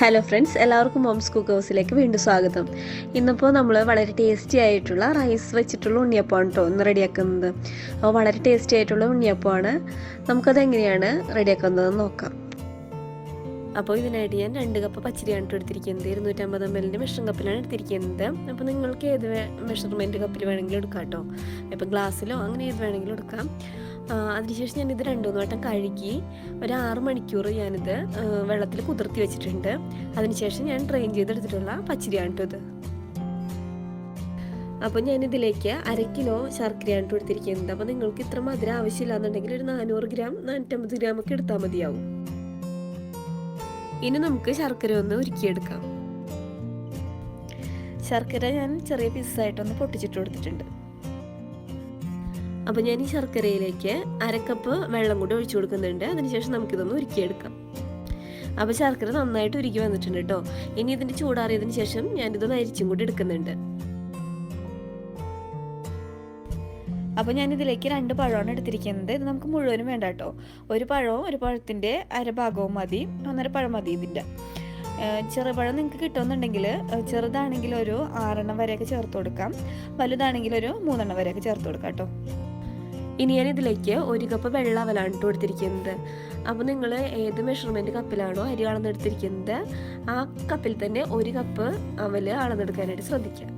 Hello friends, എല്ലാവർക്കും moms cook ഹൗസിലേക്ക് വീണ്ടും സ്വാഗതം. ഇന്നിപ്പോൾ നമ്മൾ വളരെ ടേസ്റ്റി ആയിട്ടുള്ള റൈസ് വെച്ചിട്ടുള്ള ഉണ്ണിയപ്പമാണ് കേട്ടോ ഇന്ന് റെഡിയാക്കുന്നത്. അപ്പോൾ വളരെ ടേസ്റ്റി ആയിട്ടുള്ള ഉണ്ണിയപ്പമാണ്. നമുക്കത് എങ്ങനെയാണ് റെഡിയാക്കുന്നതെന്ന് നോക്കാം. അപ്പോൾ ഇതിനായിട്ട് ഞാൻ 2 കപ്പ് പച്ചരിയാണ് എടുത്തിരിക്കുന്നത്. 250 ml മെഷറിംഗ് കപ്പിലാണ് എടുത്തിരിക്കുന്നത്. അപ്പോൾ നിങ്ങൾക്ക് ഏത് മെഷർമെൻറ്റ് കപ്പിൽ വേണമെങ്കിലും എടുക്കാം കേട്ടോ. ഇപ്പോൾ ഗ്ലാസ്സിലോ അങ്ങനെ ഏത് വേണമെങ്കിലും എടുക്കാം. അതിനുശേഷം ഞാനിത് 2-3 വട്ടം കഴുകി ഒരു 6 മണിക്കൂർ ഞാനിത് വെള്ളത്തിൽ കുതിർത്തി വെച്ചിട്ടുണ്ട്. അതിനുശേഷം ഞാൻ ഡ്രെയിൻ ചെയ്തെടുത്തിട്ടുള്ള പച്ചരിയാണ് കേട്ടോ ഇത്. അപ്പോൾ ഞാനിതിലേക്ക് 1/2 കിലോ ശർക്കരയാണ് കേട്ടോ എടുത്തിരിക്കുന്നത്. അപ്പോൾ നിങ്ങൾക്ക് ഇത്ര മധുരം ആവശ്യമില്ല എന്നുണ്ടെങ്കിൽ ഒരു 400 ഗ്രാം 450 ഗ്രാം ഒക്കെ എടുത്താൽ മതിയാവും. ഇനി നമുക്ക് ശർക്കര ഒന്ന് ഉരുക്കിയെടുക്കാം. ശർക്കര ഞാൻ ചെറിയ പീസായിട്ടൊന്ന് പൊട്ടിച്ചിട്ട് കൊടുത്തിട്ടുണ്ട്. അപ്പോൾ ഞാൻ ഈ ശർക്കരയിലേക്ക് 1/2 കപ്പ് വെള്ളം കൂടി ഒഴിച്ചു കൊടുക്കുന്നുണ്ട്. അതിനുശേഷം നമുക്കിതൊന്ന് ഉരുക്കിയെടുക്കാം. അപ്പോൾ ശർക്കര നന്നായിട്ട് ഉരുക്കി വന്നിട്ടുണ്ട് കേട്ടോ. ഇനി ഇതിൻ്റെ ചൂടാറിയതിന് ശേഷം ഞാനിതൊന്ന് അരിച്ചും കൂടി എടുക്കുന്നുണ്ട്. അപ്പോൾ ഞാനിതിലേക്ക് 2 പഴമാണ് എടുത്തിരിക്കുന്നത്. ഇത് നമുക്ക് മുഴുവനും വേണ്ട കേട്ടോ. ഒരു പഴവും ഒരു പഴത്തിൻ്റെ അരഭാഗവും മതി. 1.5 പഴം മതി ഇതിൻ്റെ. ചെറുപഴം നിങ്ങൾക്ക് കിട്ടുമെന്നുണ്ടെങ്കിൽ ചെറുതാണെങ്കിൽ ഒരു 6 വരെയൊക്കെ ചേർത്ത് കൊടുക്കാം. വലുതാണെങ്കിൽ ഒരു 3 വരെയൊക്കെ ചേർത്ത് കൊടുക്കാം കേട്ടോ. ഇനി ഞാൻ ഇതിലേക്ക് 1 കപ്പ് വെള്ള അവലാണ് കൊടുത്തിരിക്കുന്നത്. അപ്പോൾ നിങ്ങൾ ഏത് മെഷർമെൻറ്റ് കപ്പിലാണോ അരി അളന്നെടുത്തിരിക്കുന്നത് ആ കപ്പിൽ തന്നെ 1 കപ്പ് അവല് അളന്നെടുക്കാനായിട്ട് ശ്രദ്ധിക്കുക.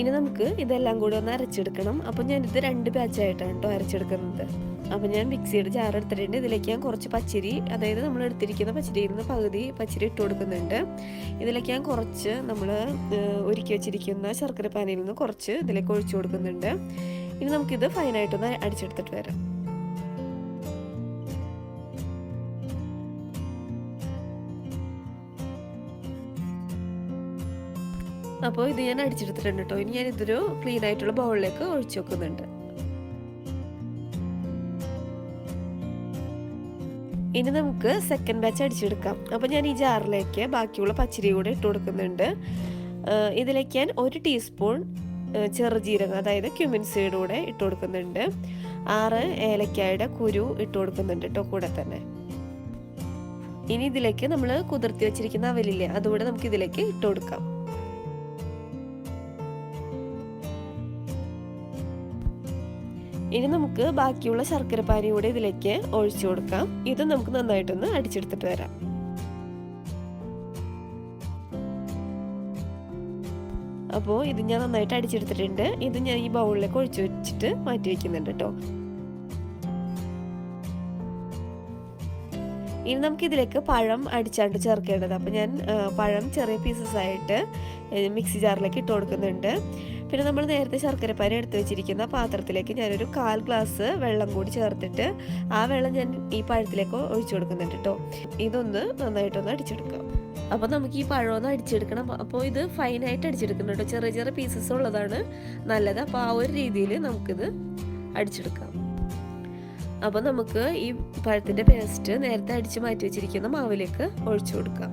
ഇനി നമുക്ക് ഇതെല്ലാം കൂടി ഒന്ന് അരച്ചെടുക്കണം. അപ്പോൾ ഞാനിത് 2 ബാച്ചായിട്ടാണ് കേട്ടോ അരച്ചെടുക്കുന്നത്. അപ്പോൾ ഞാൻ മിക്സിയുടെ ജാർ എടുത്തിട്ടുണ്ട്. ഇതിലേക്ക് ഞാൻ കുറച്ച് പച്ചരി, അതായത് നമ്മൾ എടുത്തിരിക്കുന്ന പച്ചരിയിൽ നിന്ന് പകുതി പച്ചരി ഇട്ട് കൊടുക്കുന്നുണ്ട്. ഇതിലേക്ക് ഞാൻ കുറച്ച് നമ്മൾ ഒരുക്കി വെച്ചിരിക്കുന്ന ശർക്കര പാനിയിൽ നിന്ന് കുറച്ച് ഇതിലേക്ക് ഒഴിച്ചു കൊടുക്കുന്നുണ്ട്. ഇനി നമുക്കിത് ഫൈനായിട്ടൊന്ന് അടിച്ചെടുത്തിട്ട് വരാം. അപ്പോൾ ഇത് ഞാൻ അടിച്ചെടുത്തിട്ടുണ്ട് കേട്ടോ. ഇനി ഞാൻ ഇതൊരു ക്ലീൻ ആയിട്ടുള്ള ബൗളിലേക്ക് ഒഴിച്ചു വെക്കുന്നുണ്ട്. ഇനി നമുക്ക് സെക്കൻഡ് ബാച്ച് അടിച്ചെടുക്കാം. അപ്പോൾ ഞാൻ ഈ ജാറിലേക്ക് ബാക്കിയുള്ള പച്ചരി കൂടെ ഇട്ട് കൊടുക്കുന്നുണ്ട്. ഇതിലേക്ക് ഞാൻ 1 ടീസ്പൂൺ ചെറുജീരകം, അതായത് ക്യുമിൻ സീഡ് കൂടെ ഇട്ട് കൊടുക്കുന്നുണ്ട്. 6 ഏലക്കായുടെ കുരു ഇട്ട് കൊടുക്കുന്നുണ്ട് കേട്ടോ കൂടെ തന്നെ. ഇനി ഇതിലേക്ക് നമ്മൾ കുതിർത്തി വെച്ചിരിക്കുന്ന അവലില്ലേ, അതുകൂടെ നമുക്ക് ഇതിലേക്ക് ഇട്ട് കൊടുക്കാം. ഇനി നമുക്ക് ബാക്കിയുള്ള ശർക്കര പാനി കൂടെ ഇതിലേക്ക് ഒഴിച്ചു കൊടുക്കാം. ഇത് നമുക്ക് നന്നായിട്ടൊന്ന് അടിച്ചെടുത്തിട്ട് വരാം. അപ്പോൾ ഇത് ഞാൻ നന്നായിട്ട് അടിച്ചെടുത്തിട്ടുണ്ട്. ഇത് ഞാൻ ഈ ബൗളിലേക്ക് ഒഴിച്ചു വെച്ചിട്ട് മാറ്റി വെക്കുന്നുണ്ട് കേട്ടോ. ഇനി നമുക്കിതിലേക്ക് പഴം അടിച്ചാണ്ട് ചേർക്കേണ്ടത്. അപ്പോൾ ഞാൻ പഴം ചെറിയ പീസസ് ആയിട്ട് മിക്സി ജാറിലേക്ക് ഇട്ട് കൊടുക്കുന്നുണ്ട്. പിന്നെ നമ്മൾ നേരത്തെ ശർക്കരപ്പാനി എടുത്ത് വെച്ചിരിക്കുന്ന പാത്രത്തിലേക്ക് ഞാനൊരു 1/4 ഗ്ലാസ് വെള്ളം കൂടി ചേർത്തിട്ട് ആ വെള്ളം ഞാൻ ഈ പഴത്തിലേക്ക് ഒഴിച്ചു കൊടുക്കുന്നുണ്ട് കേട്ടോ. ഇതൊന്ന് നന്നായിട്ടൊന്ന് അടിച്ചെടുക്കാം. അപ്പോൾ നമുക്ക് ഈ പഴമൊന്ന് അടിച്ചെടുക്കണം. അപ്പോൾ ഇത് ഫൈനായിട്ട് അടിച്ചെടുക്കണം കേട്ടോ. ചെറിയ ചെറിയ പീസസ് ഉള്ളതാണ് നല്ലത്. അപ്പോൾ ആ ഒരു രീതിയിൽ നമുക്കിത് അടിച്ചെടുക്കാം. അപ്പോൾ നമുക്ക് ഈ പഴത്തിൻ്റെ പേസ്റ്റ് നേരത്തെ അടിച്ച് മാറ്റി വെച്ചിരിക്കുന്ന മാവിലേക്ക് ഒഴിച്ചു കൊടുക്കാം.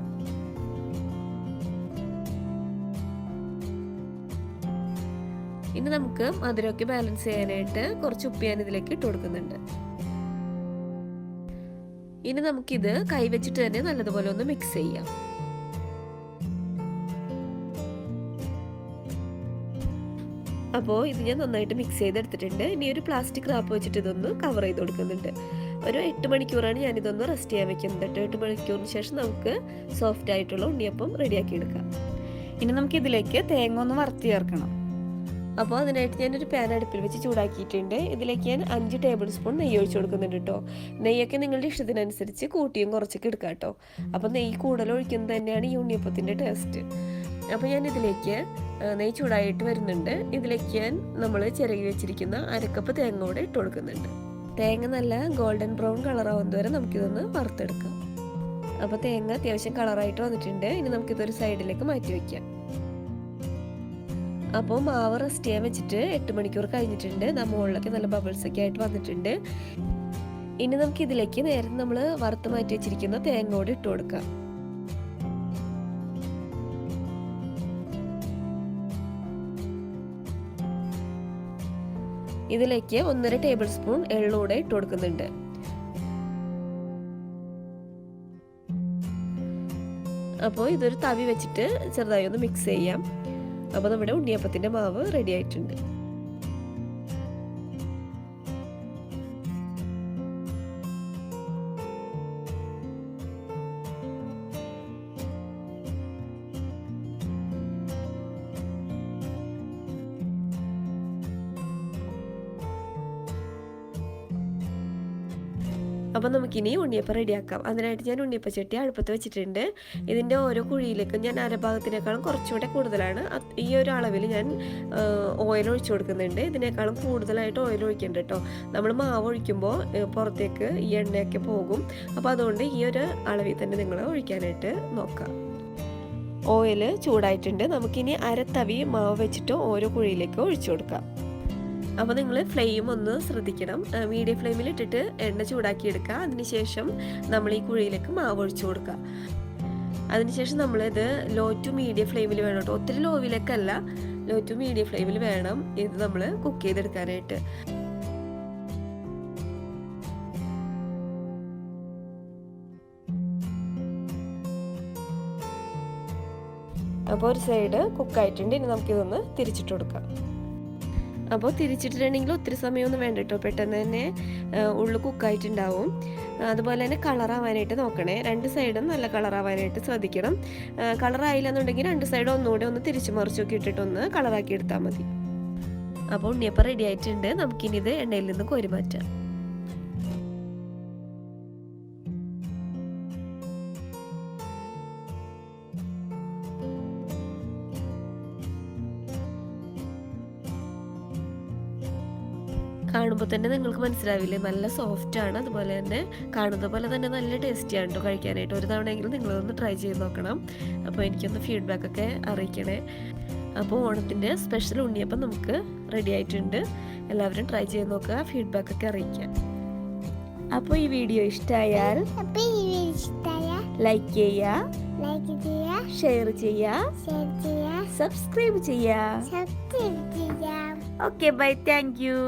ഇനി നമുക്ക് മധുരമൊക്കെ ബാലൻസ് ചെയ്യാനായിട്ട് കുറച്ച് ഉപ്പ് ഞാൻ ഇതിലേക്ക് ഇട്ട് കൊടുക്കുന്നുണ്ട്. ഇനി നമുക്കിത് കൈവച്ചിട്ട് തന്നെ നല്ലതുപോലെ ഒന്ന് മിക്സ് ചെയ്യാം. അപ്പോൾ ഇത് ഞാൻ നന്നായിട്ട് മിക്സ് ചെയ്തെടുത്തിട്ടുണ്ട്. ഇനി ഒരു പ്ലാസ്റ്റിക് റാപ്പ് വെച്ചിട്ട് ഇതൊന്ന് കവർ ചെയ്ത് കൊടുക്കുന്നുണ്ട്. ഒരു 8 മണിക്കൂറാണ് ഞാനിതൊന്ന് റെസ്റ്റ് ചെയ്യാൻ വെക്കുന്നത്. 8 മണിക്കൂറിന് ശേഷം നമുക്ക് സോഫ്റ്റ് ആയിട്ടുള്ള ഉണ്ണിയപ്പം റെഡിയാക്കി എടുക്കാം. ഇനി നമുക്ക് ഇതിലേക്ക് തേങ്ങ ഒന്ന് വറുത്ത് ചേർക്കണം. അപ്പോൾ അതിനായിട്ട് ഞാനൊരു പാൻ അടുപ്പിൽ വെച്ച് ചൂടാക്കിയിട്ടുണ്ട്. ഇതിലേക്ക് ഞാൻ 5 ടേബിൾ സ്പൂൺ നെയ്യ് ഒഴിച്ച് കൊടുക്കുന്നുണ്ട് കേട്ടോ. നെയ്യൊക്കെ നിങ്ങളുടെ ഇഷ്ടത്തിനനുസരിച്ച് കൂട്ടിയും കുറച്ചൊക്കെ എടുക്കാം കേട്ടോ. അപ്പോൾ നെയ്യ് കൂടുതൽ ഒഴിക്കുന്നത് തന്നെയാണ് ഈ ഉണ്ണിയപ്പത്തിൻ്റെ ടേസ്റ്റ്. അപ്പോൾ ഞാൻ ഇതിലേക്ക് നെയ്യ് ചൂടായിട്ട് വരുന്നുണ്ട്. ഇതിലേക്ക് നമ്മൾ ചിരകി വെച്ചിരിക്കുന്ന 1/2 കപ്പ് തേങ്ങ കൂടെ ഇട്ട് കൊടുക്കുന്നുണ്ട്. തേങ്ങ നല്ല ഗോൾഡൻ ബ്രൗൺ കളറാവുന്നത് വരെ നമുക്കിതൊന്ന് വറുത്തെടുക്കാം. അപ്പോൾ തേങ്ങ അത്യാവശ്യം കളറായിട്ട് വന്നിട്ടുണ്ട്. ഇനി നമുക്കിതൊരു സൈഡിലേക്ക് മാറ്റി വയ്ക്കാം. അപ്പോൾ മാവ് റെസ്റ്റ് ചെയ്യാൻ വെച്ചിട്ട് 8 മണിക്കൂർ കഴിഞ്ഞിട്ടുണ്ട്. മുകളിലൊക്കെ നല്ല ബബിൾസ് ഒക്കെ ആയിട്ട് വന്നിട്ടുണ്ട്. ഇനി നമുക്കിതിലേക്ക് നേരത്തെ നമ്മൾ വറുത്ത് മാറ്റി വെച്ചിരിക്കുന്ന തേങ്ങ കൂടെ ഇട്ട് കൊടുക്കാം. ഇതിലേക്ക് 1.5 ടേബിൾ സ്പൂൺ എള്ളൂടെ ഇട്ട് കൊടുക്കുന്നുണ്ട്. അപ്പോൾ ഇതൊരു തവി വെച്ചിട്ട് ചെറുതായി ഒന്ന് മിക്സ് ചെയ്യാം. അപ്പോൾ നമ്മുടെ ഉണ്ണിയപ്പത്തിൻ്റെ മാവ് റെഡി ആയിട്ടുണ്ട്. അപ്പോൾ നമുക്കിനി ഉണ്ണിയപ്പം റെഡിയാക്കാം. അതിനായിട്ട് ഞാൻ ഉണ്ണിയപ്പച്ചട്ടി അടുപ്പത്ത് വെച്ചിട്ടുണ്ട്. ഇതിൻ്റെ ഓരോ കുഴിയിലേക്കും ഞാൻ അരഭാഗത്തിനേക്കാളും കുറച്ചുകൂടെ കൂടുതലാണ് ഈ ഒരു അളവിൽ ഞാൻ ഓയിൽ ഒഴിച്ചു കൊടുക്കുന്നുണ്ട്. ഇതിനേക്കാളും കൂടുതലായിട്ട് ഓയിൽ ഒഴിക്കേണ്ട കേട്ടോ. നമ്മൾ മാവ് ഒഴിക്കുമ്പോൾ പുറത്തേക്ക് ഈ എണ്ണയൊക്കെ പോകും. അപ്പോൾ അതുകൊണ്ട് ഈ ഒരു അളവിൽ തന്നെ നിങ്ങൾ ഒഴിക്കാനായിട്ട് നോക്കാം. ഓയിൽ ചൂടായിട്ടുണ്ട്. നമുക്കിനി അരത്തവി മാവ് വെച്ചിട്ട് ഓരോ കുഴിയിലേക്ക് ഒഴിച്ചു കൊടുക്കാം. അപ്പോൾ നിങ്ങൾ ഫ്ലെയിം ഒന്ന് ശ്രദ്ധിക്കണം. മീഡിയം ഫ്ലെയിമിൽ ഇട്ടിട്ട് എണ്ണ ചൂടാക്കി എടുക്കുക. അതിനുശേഷം നമ്മൾ ഈ കുഴിയിലേക്ക് മാവ് ഒഴിച്ചു കൊടുക്കുക. അതിനുശേഷം നമ്മളിത് ലോ ടു മീഡിയം ഫ്ലെയിമിൽ വേണം കേട്ടോ. ഒത്തിരി ലോവിലേക്കല്ല, ലോ ടു മീഡിയം ഫ്ലെയിമിൽ വേണം ഇത് നമ്മൾ കുക്ക് ചെയ്തെടുക്കാനായിട്ട്. അപ്പോൾ ഒരു സൈഡ് കുക്കായിട്ടുണ്ട്. ഇനി നമുക്കിതൊന്ന് തിരിച്ചിട്ട് കൊടുക്കാം. അപ്പോൾ തിരിച്ചിട്ടുണ്ടെങ്കിൽ ഒത്തിരി സമയമൊന്നും വേണ്ട കേട്ടോ. പെട്ടെന്ന് തന്നെ ഉള്ളു കുക്കായിട്ടുണ്ടാവും. അതുപോലെ തന്നെ കളറാവാനായിട്ട് നോക്കണേ. 2 സൈഡും നല്ല കളറാവാനായിട്ട് ശ്രദ്ധിക്കണം. കളറായില്ല എന്നുണ്ടെങ്കിൽ 2 സൈഡും ഒന്നുകൂടെ ഒന്ന് തിരിച്ചു മറിച്ചൊക്കെ ഇട്ടിട്ടൊന്ന് കളറാക്കി എടുത്താൽ മതി. അപ്പോൾ ഉണ്ണിയപ്പം റെഡി ആയിട്ടുണ്ട്. നമുക്കിനി ഇത് എണ്ണയിൽ നിന്ന് കോരി മാറ്റാം. കാണുമ്പോൾ തന്നെ നിങ്ങൾക്ക് മനസ്സിലാവില്ലേ, നല്ല സോഫ്റ്റ് ആണ്. അതുപോലെ തന്നെ കാണുന്ന പോലെ തന്നെ നല്ല ടേസ്റ്റിയാണ് കേട്ടോ കഴിക്കാനായിട്ട്. ഒരു തവണയെങ്കിലും നിങ്ങളൊന്ന് ട്രൈ ചെയ്ത് നോക്കണം. അപ്പോൾ എനിക്കൊന്ന് ഫീഡ്ബാക്കൊക്കെ അറിയിക്കണേ. അപ്പോൾ ഓണത്തിൻ്റെ സ്പെഷ്യൽ ഉണ്ണിയപ്പം നമുക്ക് റെഡി ആയിട്ടുണ്ട്. എല്ലാവരും ട്രൈ ചെയ്ത് നോക്കുക, ഫീഡ്ബാക്കൊക്കെ അറിയിക്കാം. അപ്പോൾ ഈ വീഡിയോ ഇഷ്ടമായാൽ ലൈക്ക് ചെയ്യുക, ഷെയർ ചെയ്യുക, സബ്സ്ക്രൈബ് ചെയ്യുക. Okay bye, thank you.